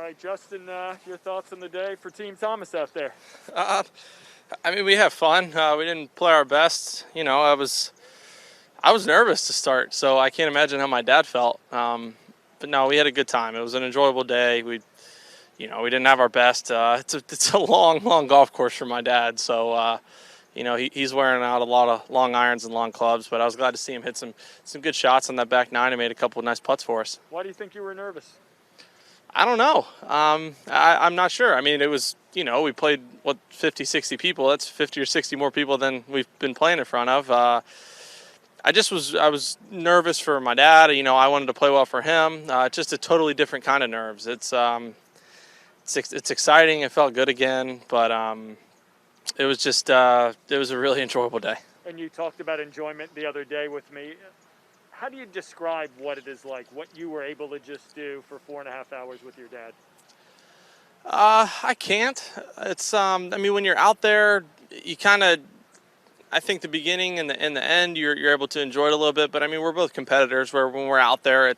right, Justin, your thoughts on the day for Team Thomas out there? Uh, we have fun. We didn't play our best. I was nervous to start, so I can't imagine how my dad felt. But no, we had a good time. It was an enjoyable day. We didn't have our best. It's a long golf course for my dad, so he's wearing out a lot of long irons and long clubs. But I was glad to see him hit some good shots on that back nine and made a couple of nice putts for us. Why do you think you were nervous? I don't know. I'm not sure. It was, we played, 50, 60 people. That's 50 or 60 more people than we've been playing in front of. I was nervous for my dad. I wanted to play well for him. Just a totally different kind of nerves. It's exciting. It felt good again, but it was a really enjoyable day. And you talked about enjoyment the other day with me. How do you describe what it is like, what you were able to just do for 4.5 hours with your dad? I can't. It's when you're out there, you kind of, I think the beginning and the end, you're able to enjoy it a little bit. But we're both competitors. Where when we're out there,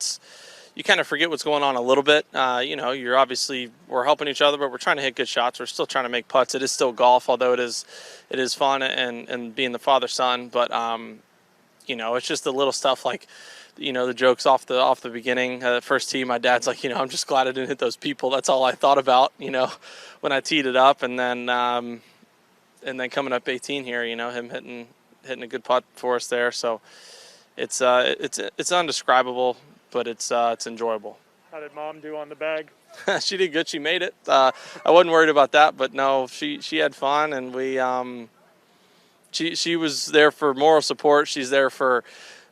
you kind of forget what's going on a little bit. We're helping each other, but we're trying to hit good shots. We're still trying to make putts. It is still golf, although it is fun and being the father-son. But it's just the little stuff like, the jokes off the beginning. First tee, my dad's like, I'm just glad I didn't hit those people. That's all I thought about, when I teed it up. And then coming up 18 here, him hitting a good putt for us there. So it's undescribable, but it's enjoyable. How did Mom do on the bag? She did good. She made it. I wasn't worried about that, but no, she had fun, and she was there for moral support. She's there for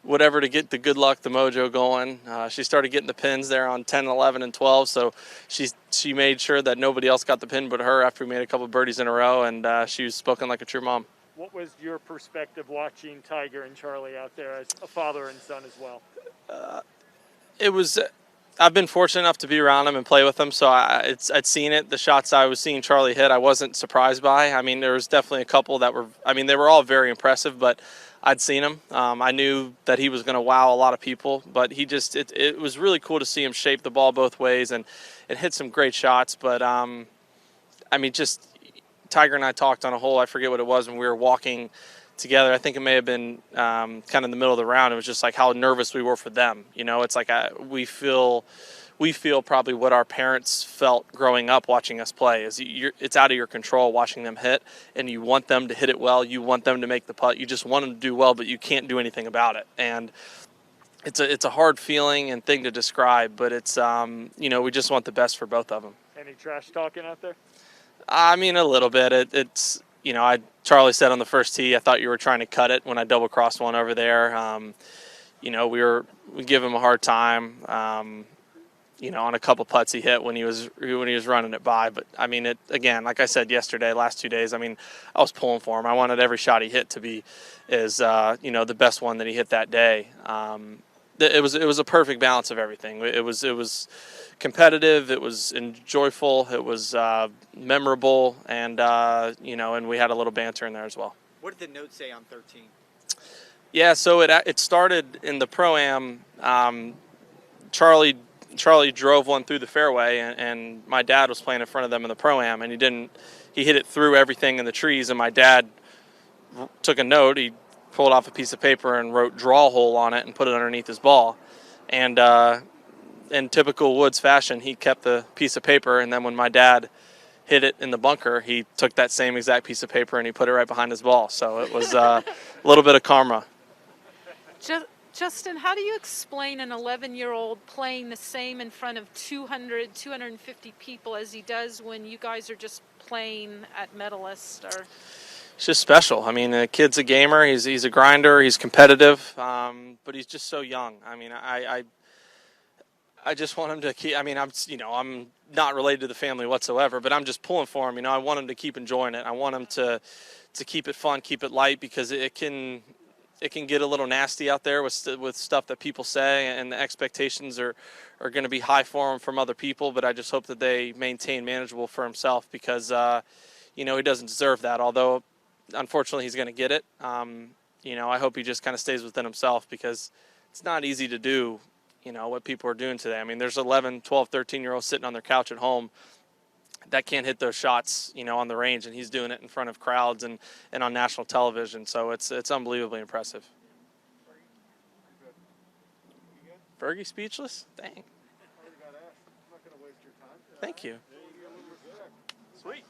whatever to get the good luck, the mojo going. She started getting the pins there on 10, 11, and 12, so she made sure that nobody else got the pin but her after we made a couple of birdies in a row, and she was spoken like a true mom. What was your perspective watching Tiger and Charlie out there as a father and son as well? I've been fortunate enough to be around them and play with them, so I'd seen it. The shots I was seeing Charlie hit, I wasn't surprised by. There was definitely a couple that were, they were all very impressive, but I'd seen him. I knew that he was going to wow a lot of people, but it was really cool to see him shape the ball both ways and hit some great shots. But, Tiger and I talked on a hole, I forget what it was, when we were walking together. I think it may have been kind of in the middle of the round. It was just like how nervous we were for them. It's like we feel probably what our parents felt growing up watching us play. It's out of your control watching them hit, and you want them to hit it well. You want them to make the putt. You just want them to do well, but you can't do anything about it. And it's a hard feeling and thing to describe, but it's we just want the best for both of them. Any trash talking out there? A little bit. Charlie said on the first tee, I thought you were trying to cut it when I double crossed one over there. We give him a hard time. On a couple putts he hit when he was running it by. But again, like I said yesterday, last 2 days, I was pulling for him. I wanted every shot he hit to be as the best one that he hit that day. It was a perfect balance of everything. It was competitive, it was joyful, it was memorable, and and we had a little banter in there as well. What did the note say on 13? Yeah, so it started in the Pro-Am. Charlie drove one through the fairway, and my dad was playing in front of them in the Pro-Am, and he hit it through everything in the trees, and my dad took a note. He pulled off a piece of paper and wrote "draw hole" on it and put it underneath his ball. And in typical Woods fashion, he kept the piece of paper, and then when my dad hit it in the bunker, he took that same exact piece of paper and he put it right behind his ball. So it was a little bit of karma. Justin, how do you explain an 11-year-old playing the same in front of 200, 250 people as he does when you guys are just playing at Medalist? It's just special. The kid's a gamer. He's a grinder. He's competitive, but he's just so young. I just want him to keep. I'm not related to the family whatsoever, but I'm just pulling for him. I want him to keep enjoying it. I want him to keep it fun, keep it light, because it can get a little nasty out there with stuff that people say, and the expectations are going to be high for him from other people. But I just hope that they maintain manageable for himself, because he doesn't deserve that. Although, unfortunately, he's going to get it. I hope he just kind of stays within himself, because it's not easy to do. you know, what people are doing today. I mean, there's 11, 12, 13-year-olds sitting on their couch at home that can't hit those shots, you know, on the range, and he's doing it in front of crowds and on national television. So it's unbelievably impressive. Fergie speechless? Dang. Thank you. Sweet.